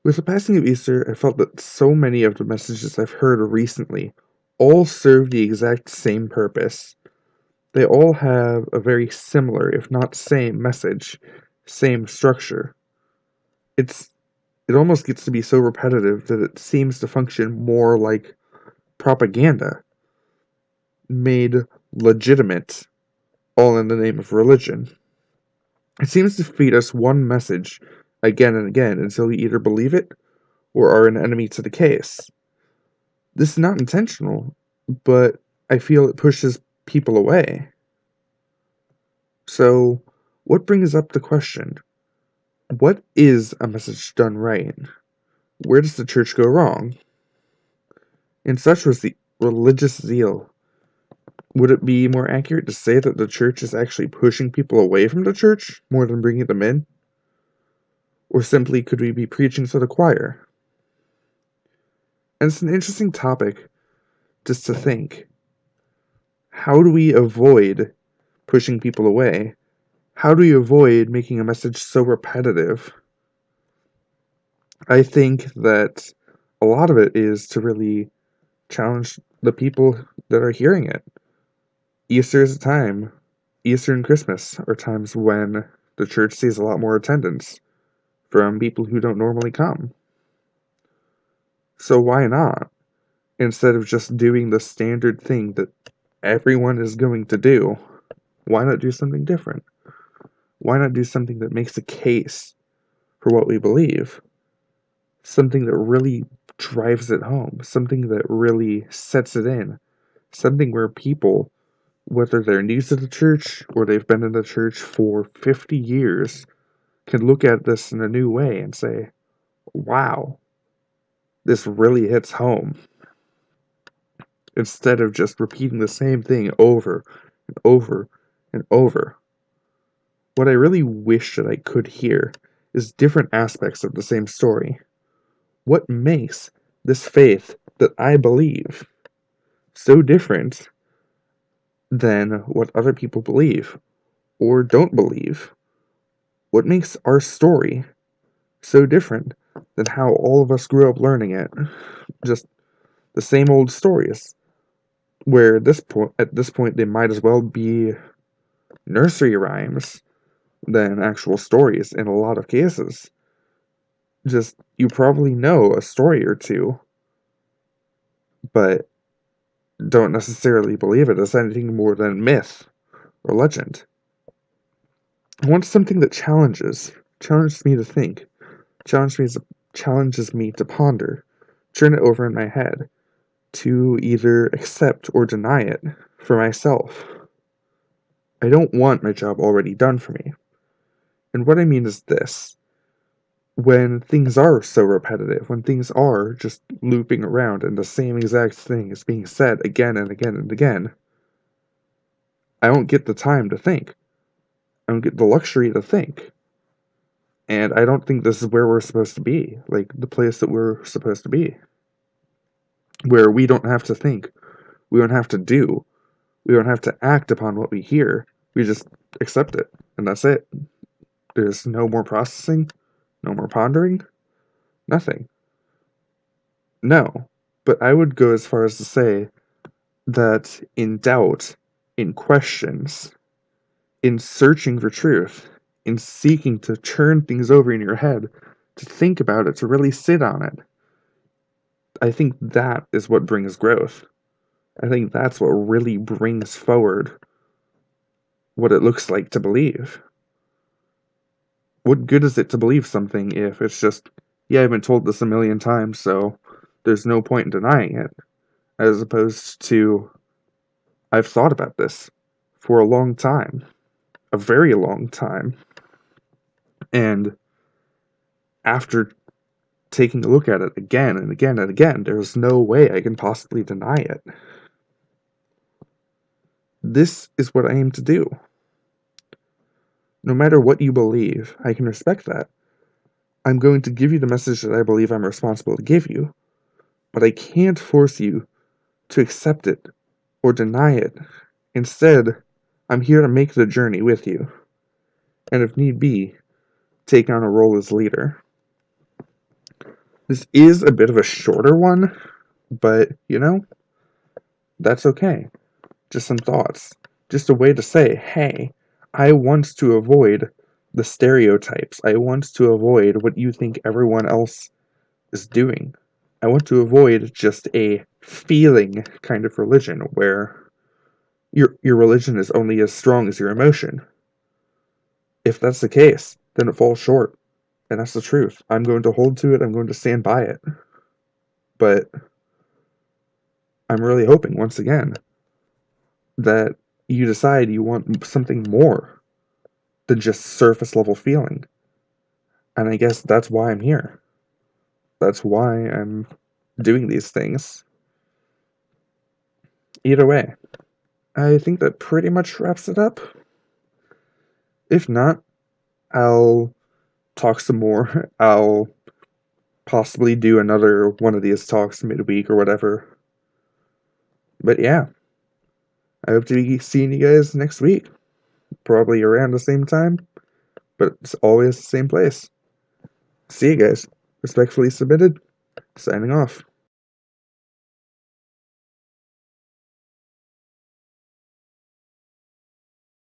With the passing of Easter, I felt that so many of the messages I've heard recently all serve the exact same purpose. They all have a very similar, if not same, message, same structure. It's it almost gets to be so repetitive that it seems to function more like propaganda, made legitimate, all in the name of religion. It seems to feed us one message again and again until we either believe it or are an enemy to the case. This is not intentional, but I feel it pushes people away. So, what brings up the question? What is a message done right? Where does the church go wrong? And such was the religious zeal. Would it be more accurate to say that the church is actually pushing people away from the church more than bringing them in? Or simply could we be preaching to the choir? And it's an interesting topic just to think. How do we avoid pushing people away? How do we avoid making a message so repetitive? I think that a lot of it is to really challenge the people that are hearing it. Easter is a time, Easter and Christmas are times when the church sees a lot more attendance from people who don't normally come. So why not? Instead of just doing the standard thing that everyone is going to do, why not do something different? Why not do something that makes a case for what we believe? Something that really drives it home, something that really sets it in, something where people, whether they're new to the church or they've been in the church for 50 years, can look at this in a new way and say, wow, this really hits home. Instead of just repeating the same thing over and over and over. What I really wish that I could hear is different aspects of the same story. What makes this faith that I believe so different than what other people believe or don't believe? What makes our story so different than how all of us grew up learning it? Just the same old stories, where at this point they might as well be nursery rhymes than actual stories in a lot of cases. Just, you probably know a story or two, but don't necessarily believe it as anything more than myth or legend. I want something that challenges me to think, challenges me, challenges me to ponder, turn it over in my head, to either accept or deny it for myself. I don't want my job already done for me. And what I mean is this. When things are so repetitive, when things are just looping around and the same exact thing is being said again and again and again, I don't get the time to think. I don't get the luxury to think. And I don't think this is where we're supposed to be, like the place that we're supposed to be, where we don't have to think, we don't have to do, we don't have to act upon what we hear, we just accept it, and that's it. There's no more processing, no more pondering, nothing. No. But I would go as far as to say that in doubt, in questions, in searching for truth, in seeking to turn things over in your head, to think about it, to really sit on it, I think that is what brings growth. I think that's what really brings forward what it looks like to believe. What good is it to believe something if it's just, yeah, I've been told this a million times, so there's no point in denying it, as opposed to, I've thought about this for a long time, a very long time, and after taking a look at it again and again and again, there's no way I can possibly deny it. This is what I aim to do. No matter what you believe, I can respect that. I'm going to give you the message that I believe I'm responsible to give you, but I can't force you to accept it or deny it. Instead, I'm here to make the journey with you, and if need be, take on a role as leader. This is a bit of a shorter one, but, you know, that's okay. Just some thoughts. Just a way to say, hey, I want to avoid the stereotypes. I want to avoid what you think everyone else is doing. I want to avoid just a feeling kind of religion where your religion is only as strong as your emotion. If that's the case, then it falls short. And that's the truth. I'm going to hold to it. I'm going to stand by it. But I'm really hoping, once again, that you decide you want something more than just surface level feeling. And I guess that's why I'm here. That's why I'm doing these things. Either way, I think that pretty much wraps it up. If not, I'll talk some more. I'll possibly do another one of these talks midweek or whatever. But yeah, I hope to be seeing you guys next week. Probably around the same time, but it's always the same place. See you guys. Respectfully submitted, signing off.